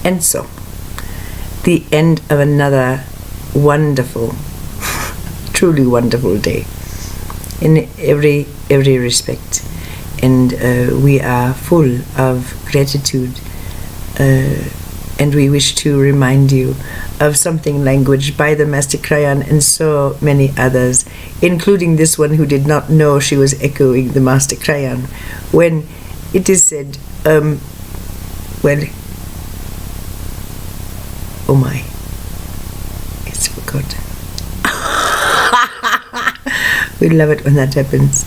And so, the end of another wonderful, truly wonderful day in every respect. And we are full of gratitude, and we wish to remind you of something language by the Master Crayon and so many others, including this one who did not know she was echoing the Master Crayon, when it is said, well, oh my, it's forgotten. We love it when that happens.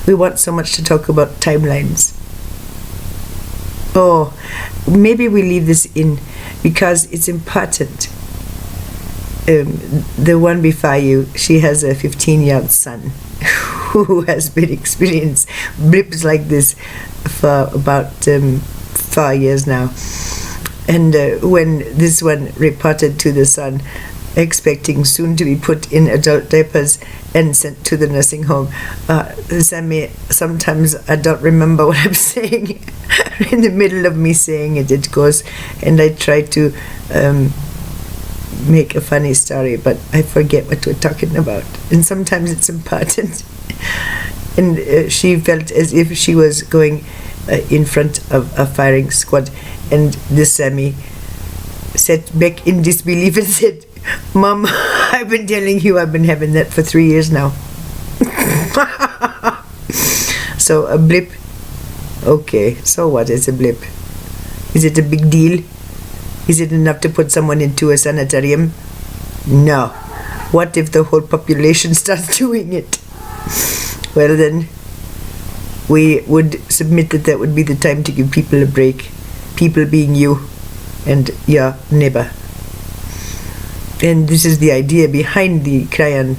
We want so much to talk about timelines. Oh, maybe we leave this in because it's important. The one before you, she has a 15-year-old son who has been experiencing blips like this for about 4 years now. And when this one reported to the son, expecting soon to be put in adult diapers and sent to the nursing home, Sammy, sometimes I don't remember what I'm saying. In the middle of me saying it, it goes, and I try to make a funny story, but I forget what we're talking about. And sometimes it's important. And she felt as if she was going in front of a firing squad, and this Sammy sat back in disbelief and said, "Mom, I've been telling you I've been having that for 3 years now." So a blip. Okay, so what is a blip? Is it a big deal? Is it enough to put someone into a sanitarium? No. What if the whole population starts doing it? Well then, we would submit that that would be the time to give people a break. People being you and your neighbor. And this is the idea behind the crayon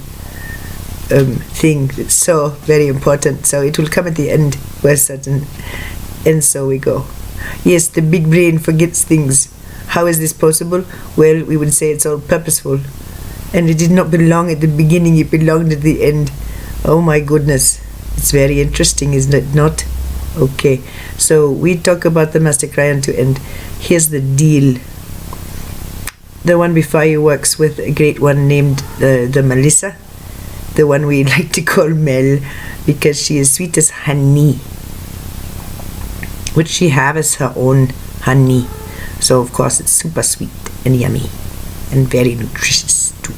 thing. It's so very important. So it will come at the end, we're certain. And so we go. Yes, the big brain forgets things. How is this possible? Well, we would say it's all purposeful. And it did not belong at the beginning, it belonged at the end. Oh my goodness. It's very interesting, isn't it not? Okay, so we talk about the Master Crayon to end. Here's the deal. The one before you works with a great one named the Melissa, the one we like to call Mel, because she is sweet as honey, which she has as her own honey. So of course it's super sweet and yummy and very nutritious too.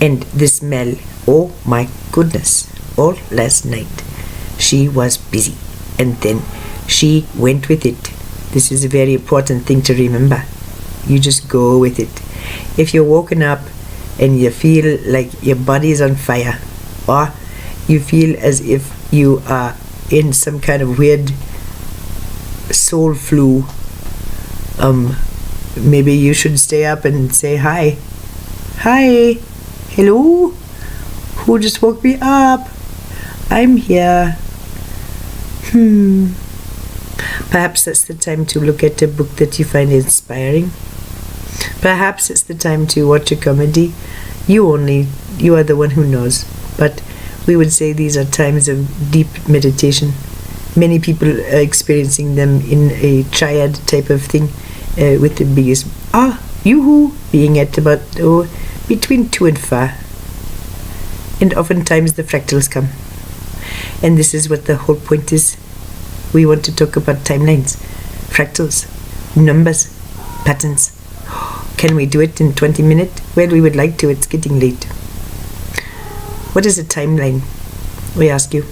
And this Mel, oh my goodness, all last night she was busy, and then she went with it. This is a very important thing to remember. You just go with it. If you're woken up and you feel like your body is on fire, or you feel as if you are in some kind of weird soul flu, maybe you should stay up and say hi. Hi, hello, who just woke me up? I'm here. Perhaps that's the time to look at a book that you find inspiring. Perhaps it's the time to watch a comedy. You are the one who knows. But we would say these are times of deep meditation. Many people are experiencing them in a triad type of thing, with the biggest yoo-hoo being at about between 2 and 4. And oftentimes the fractals come. And this is what the whole point is. We want to talk about timelines, fractals, numbers, patterns. Can we do it in 20 minutes? Well, we would like to. It's getting late. What is a timeline? We ask you.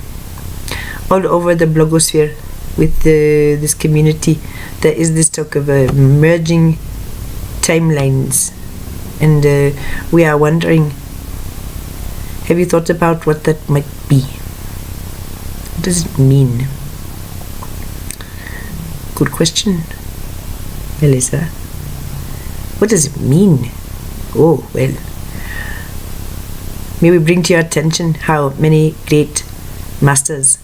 All over the blogosphere with this community, there is this talk of merging timelines. And we are wondering, have you thought about what that might be? What does it mean? Good question, Melissa. What does it mean? Oh, well, may we bring to your attention how many great masters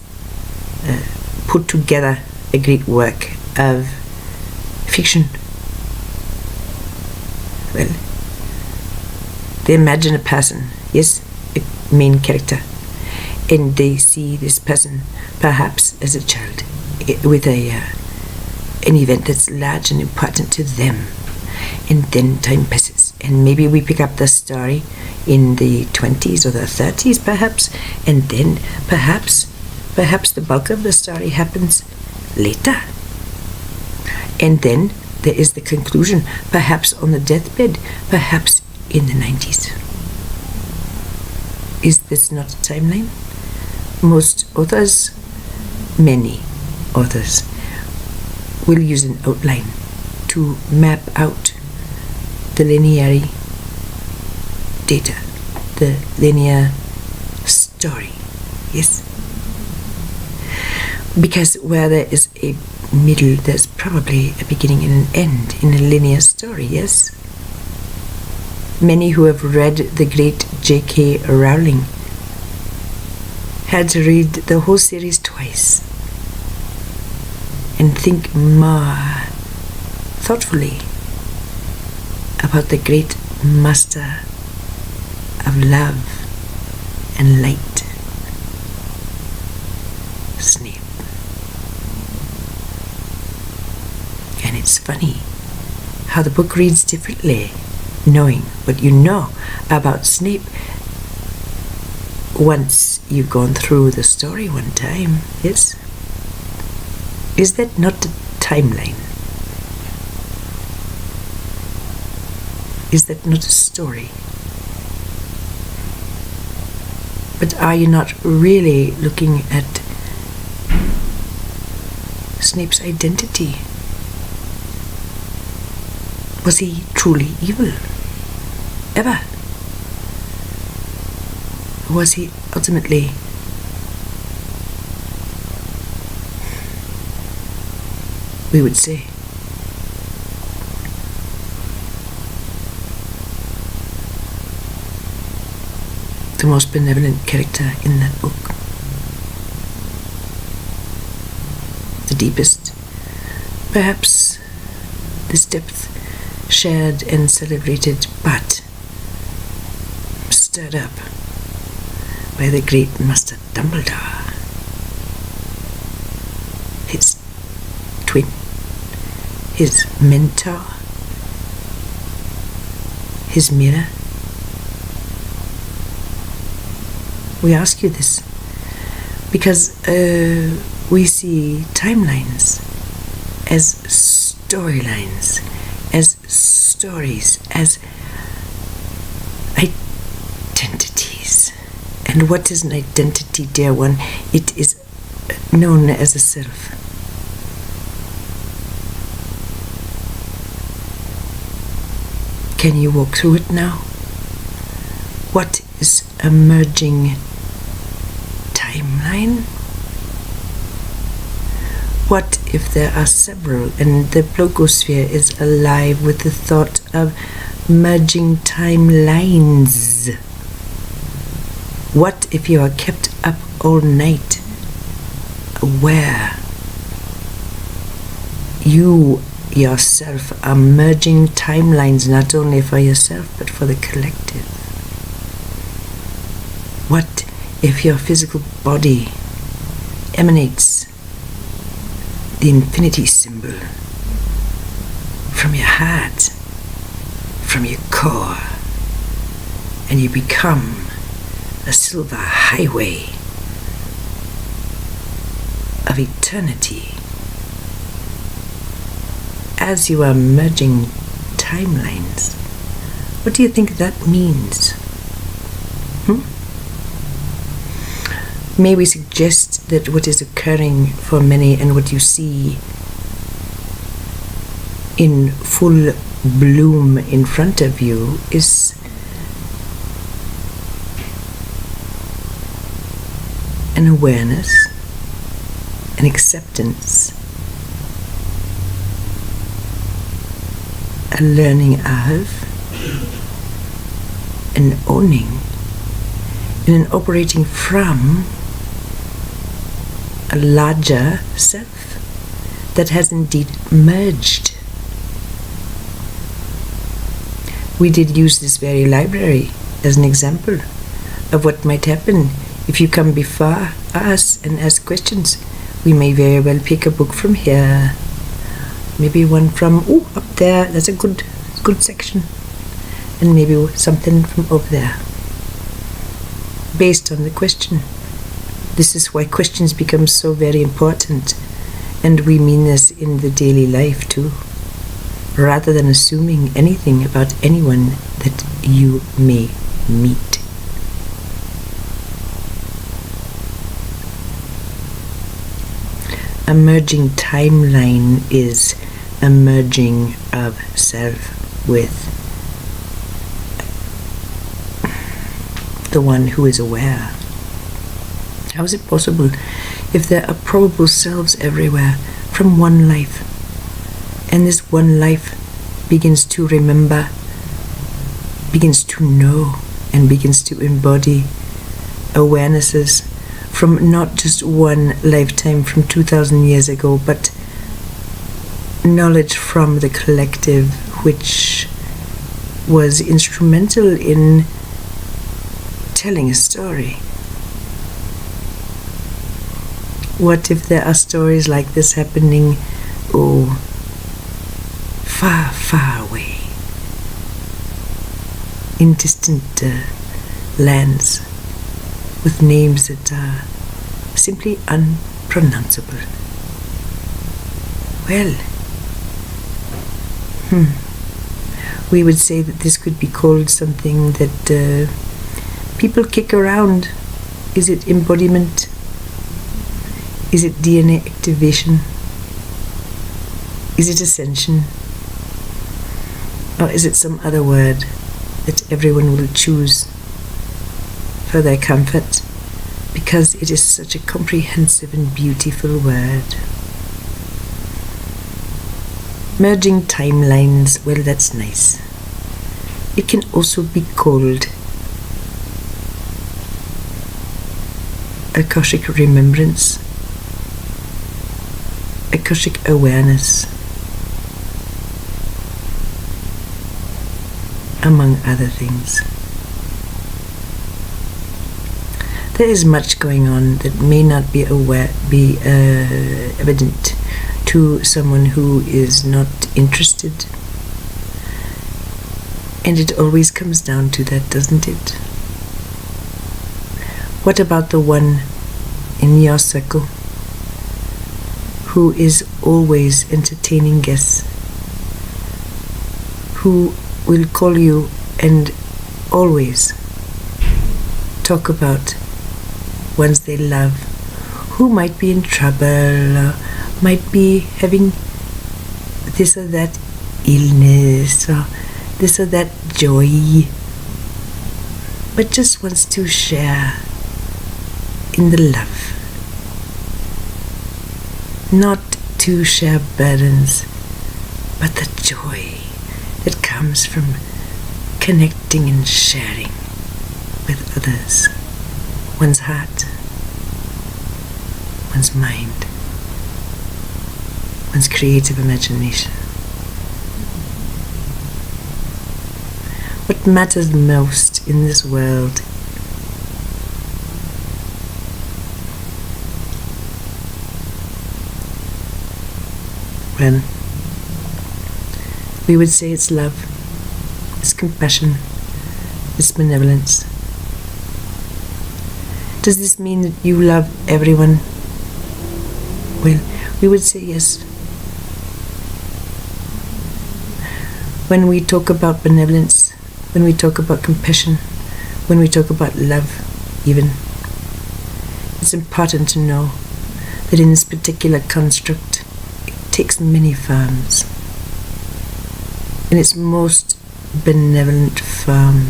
put together a great work of fiction. Well, they imagine a person, yes, a main character, and they see this person perhaps as a child with a an event that's large and important to them. And then time passes, and maybe we pick up the story in the 20s or the 30s perhaps, and then perhaps the bulk of the story happens later. And then there is the conclusion, perhaps on the deathbed, perhaps in the 90s. Is this not a timeline? Most authors, many authors, will use an outline to map out the linear data, the linear story. Yes? Because where there is a middle, there's probably a beginning and an end in a linear story, yes? Many who have read the great J.K. Rowling had to read the whole series twice and think more thoughtfully about the great master of love and light, Snape. And it's funny how the book reads differently, knowing what you know about Snape once you've gone through the story one time, yes? Is that not a timeline? Is that not a story? But are you not really looking at Snape's identity? Was he truly evil? Ever? Or was he ultimately we would say the most benevolent character in that book, the deepest, perhaps this depth shared and celebrated, but stirred up by the great Master Dumbledore, his twin, his mentor, his mirror. We ask you this because we see timelines as storylines, as stories, as identities. And what is an identity, dear one? It is known as a self. Can you walk through it now? What is a merging timeline? What if there are several and the blogosphere is alive with the thought of merging timelines? What if you are kept up all night aware you yourself are merging timelines, not only for yourself but for the collective? What if your physical body emanates the infinity symbol from your heart, from your core, and you become a silver highway of eternity as you are merging timelines? What do you think that means? May we suggest that what is occurring for many and what you see in full bloom in front of you is an awareness, an acceptance, a learning of, an owning, and an operating from a larger self that has indeed merged. We did use this very library as an example of what might happen if you come before us and ask questions. We may very well pick a book from here maybe one from up there, that's a good section, and maybe something from over there, based on the question. This is why questions become so very important, and we mean this in the daily life too, rather than assuming anything about anyone that you may meet. A merging timeline is a merging of self with the one who is aware. How is it possible if there are probable selves everywhere from one life, and this one life begins to remember, begins to know, and begins to embody awarenesses from not just one lifetime from 2,000 years ago, but knowledge from the collective, which was instrumental in telling a story. What if there are stories like this happening, far, far away, in distant lands, with names that are simply unpronounceable? Well, we would say that this could be called something that people kick around. Is it embodiment? Is it DNA activation? Is it ascension? Or is it some other word that everyone will choose for their comfort, because it is such a comprehensive and beautiful word? Merging timelines, well, that's nice. It can also be called Akashic remembrance, Akashic awareness, among other things. There is much going on that may not be evident to someone who is not interested. And it always comes down to that, doesn't it? What about the one in your circle who is always entertaining guests, who will call you and always talk about ones they love, who might be in trouble, might be having this or that illness, or this or that joy, but just wants to share in the love, not to share burdens, but the joy that comes from connecting and sharing with others, one's heart, one's mind, one's creative imagination. What matters most in this world when we would say it's love, it's compassion, it's benevolence. Does this mean that you love everyone? Well, we would say yes. When we talk about benevolence, when we talk about compassion, when we talk about love even, it's important to know that in this particular construct, it takes many forms. In its most benevolent form,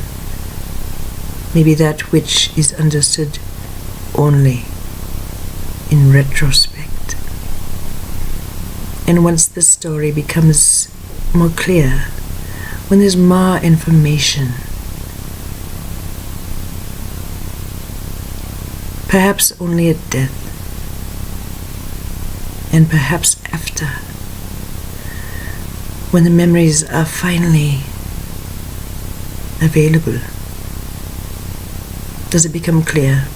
maybe that which is understood only in retrospect. And once the story becomes more clear, when there's more information, perhaps only at death, and perhaps after, when the memories are finally available, does it become clear?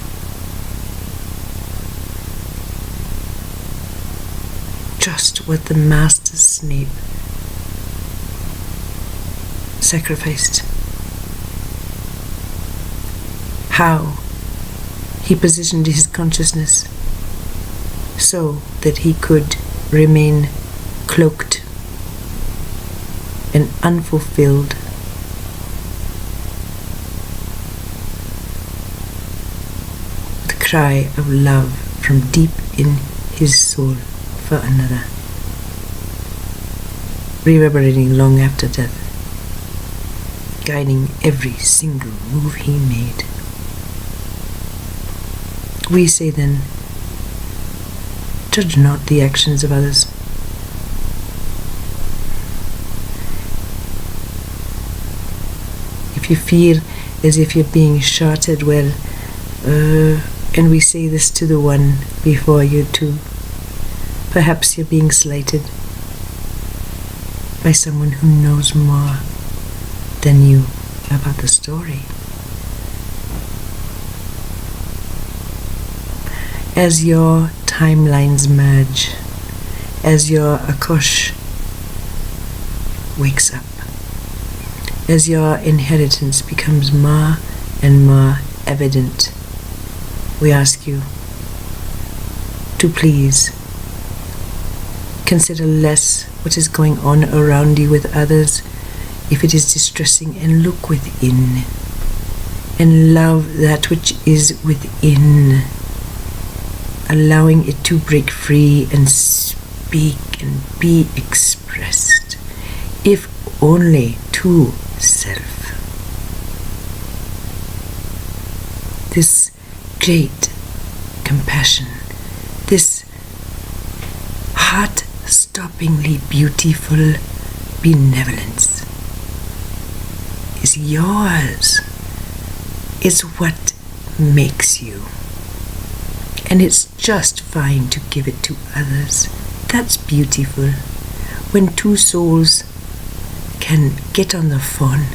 just what the Master Snape sacrificed. How he positioned his consciousness so that he could remain cloaked and unfulfilled. The cry of love from deep in his soul for another, reverberating long after death, guiding every single move he made. We say then, judge not the actions of others. If you feel as if you're being shot at, well, and we say this to the one before you too, perhaps you're being slighted by someone who knows more than you about the story. As your timelines merge, as your Akosh wakes up, as your inheritance becomes more and more evident, we ask you to please consider less what is going on around you with others, if it is distressing, and look within and love that which is within, allowing it to break free and speak and be expressed, if only to self. This great compassion, this heart-stoppingly beautiful benevolence is yours. It's what makes you. And it's just fine to give it to others. That's beautiful. When two souls can get on the phone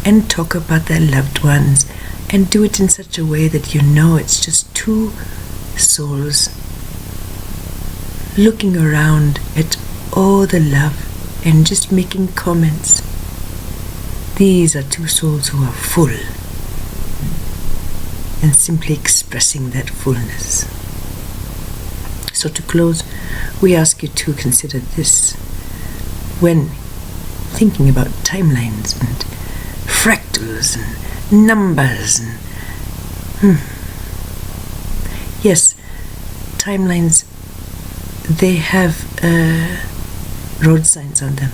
and talk about their loved ones and do it in such a way that you know it's just two souls looking around at all the love and just making comments. These are two souls who are full and simply expressing that fullness. So to close, we ask you to consider this when thinking about timelines and fractals and numbers and yes, timelines, they have road signs on them.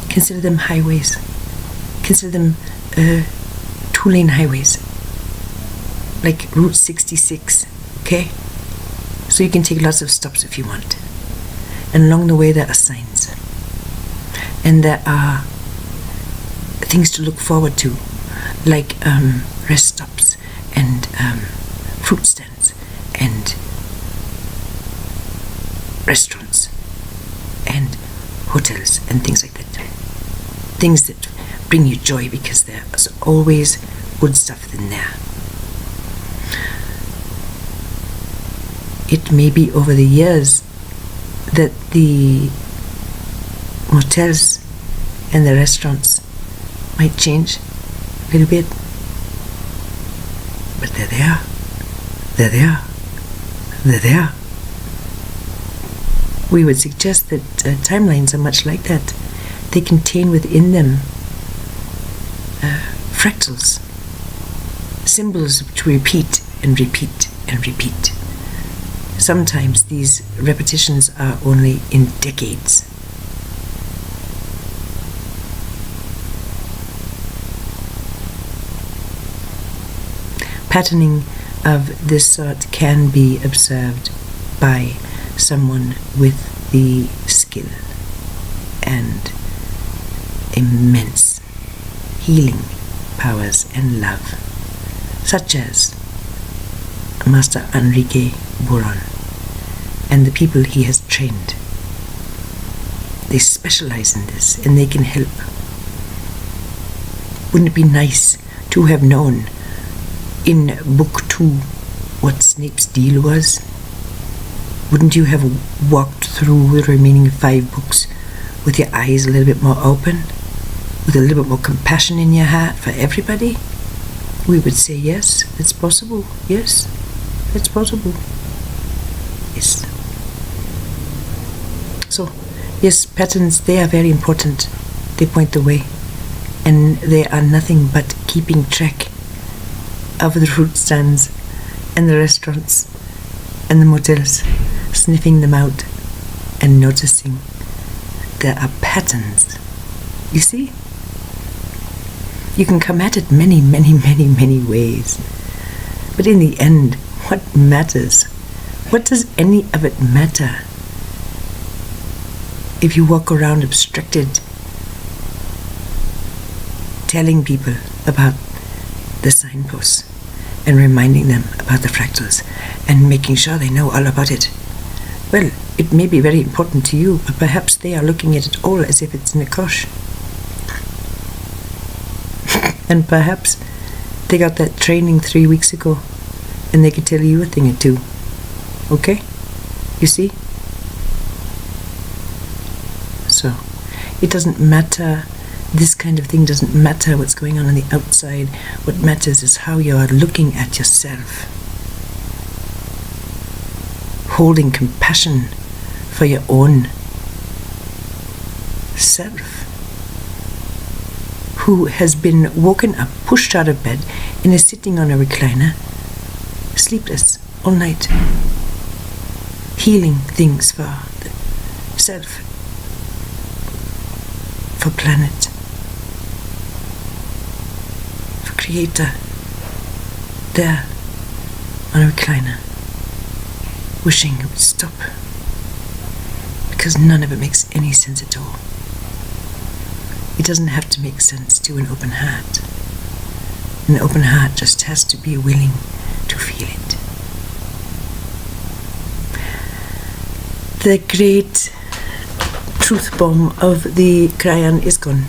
Consider them highways. Consider them two-lane highways, like Route 66, okay? So you can take lots of stops if you want. And along the way there are signs. And there are things to look forward to, like rest stops and fruit stands and restaurants and hotels and things like that. Things that bring you joy because there's always good stuff in there. It may be over the years that the motels and the restaurants might change a little bit, but they're there. They're there. They're there. We would suggest that timelines are much like that. They contain within them fractals, symbols which repeat and repeat and repeat. Sometimes these repetitions are only in decades. Patterning of this sort can be observed by someone with the skill and immense healing powers and love, such as Master Enrique Boron and the people he has trained. They specialize in this and they can help. Wouldn't it be nice to have known in Book 2 what Snape's deal was? Wouldn't you have walked through the remaining 5 books with your eyes a little bit more open, with a little bit more compassion in your heart for everybody? We would say yes, it's possible. Yes, it's possible. Yes. So, yes, patterns, they are very important. They point the way. And they are nothing but keeping track of the fruit stands and the restaurants and the motels, sniffing them out and noticing there are patterns. You see? You can come at it many, many, many, many ways. But in the end, what matters? What does any of it matter if you walk around abstracted, telling people about the signposts and reminding them about the fractals and making sure they know all about it? Well, it may be very important to you, but perhaps they are looking at it all as if it's Nikosh. And perhaps they got that training 3 weeks ago and they could tell you a thing or two. Okay? You see? So, it doesn't matter. This kind of thing doesn't matter what's going on the outside. What matters is how you are looking at yourself. Holding compassion for your own self, who has been woken up, pushed out of bed, and is sitting on a recliner, sleepless all night, healing things for the self, for planet, for Creator, there on a recliner, wishing it would stop, because none of it makes any sense at all. It doesn't have to make sense to an open heart. An open heart just has to be willing to feel it. The great truth bomb of the Krayan is gone.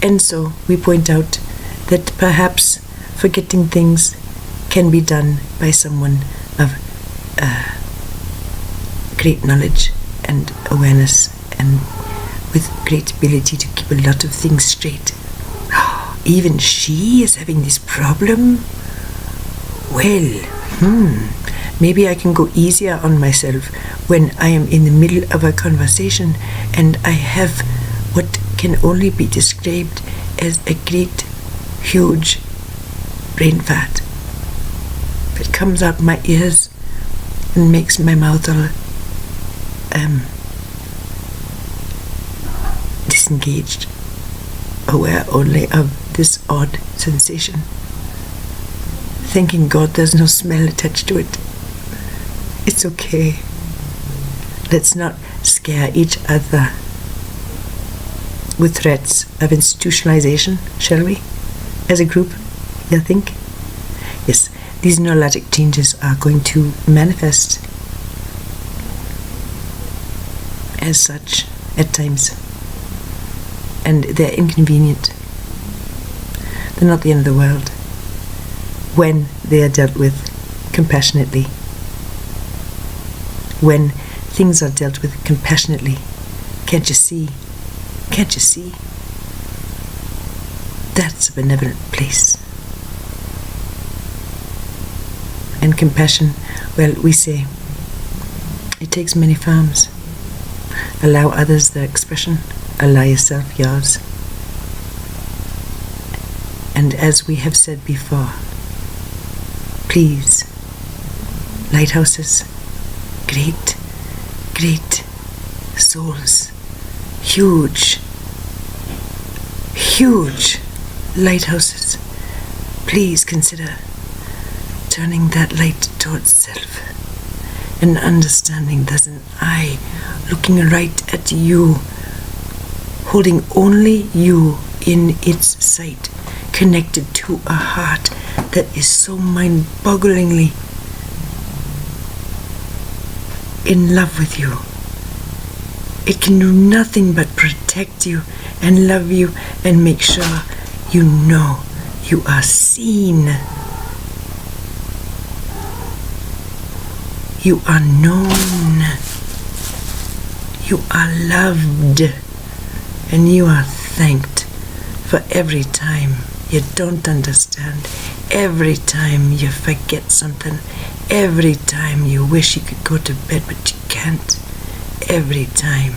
And so we point out that perhaps forgetting things can be done by someone of great knowledge and awareness and with great ability to keep a lot of things straight. Even she is having this problem? Well, maybe I can go easier on myself when I am in the middle of a conversation and I have what can only be described as a great, huge brain fart that comes out my ears and makes my mouth all disengaged, aware only of this odd sensation. Thanking God there's no smell attached to it. It's okay. Let's not scare each other with threats of institutionalization, shall we? As a group, you think? Yes, these neurologic changes are going to manifest as such at times. And they're inconvenient. They're not the end of the world when they are dealt with compassionately. When things are dealt with compassionately. Can't you see? Can't you see? That's a benevolent place. And compassion, well, we say, it takes many forms. Allow others their expression. Allow yourself yours. And as we have said before, please, lighthouses, great, great souls, huge, huge lighthouses, please consider turning that light towards self and understanding there's an eye looking right at you, holding only you in its sight, connected to a heart that is so mind-bogglingly in love with you. It can do nothing but protect you and love you and make sure you know you are seen. You are known. You are loved. And you are thanked for every time you don't understand, every time you forget something, every time you wish you could go to bed but you can't, every time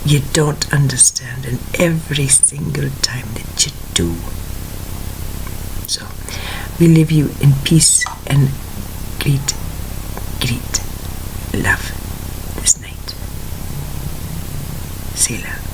you don't understand, and every single time that you do. So we leave you in peace and great love this night. Selah.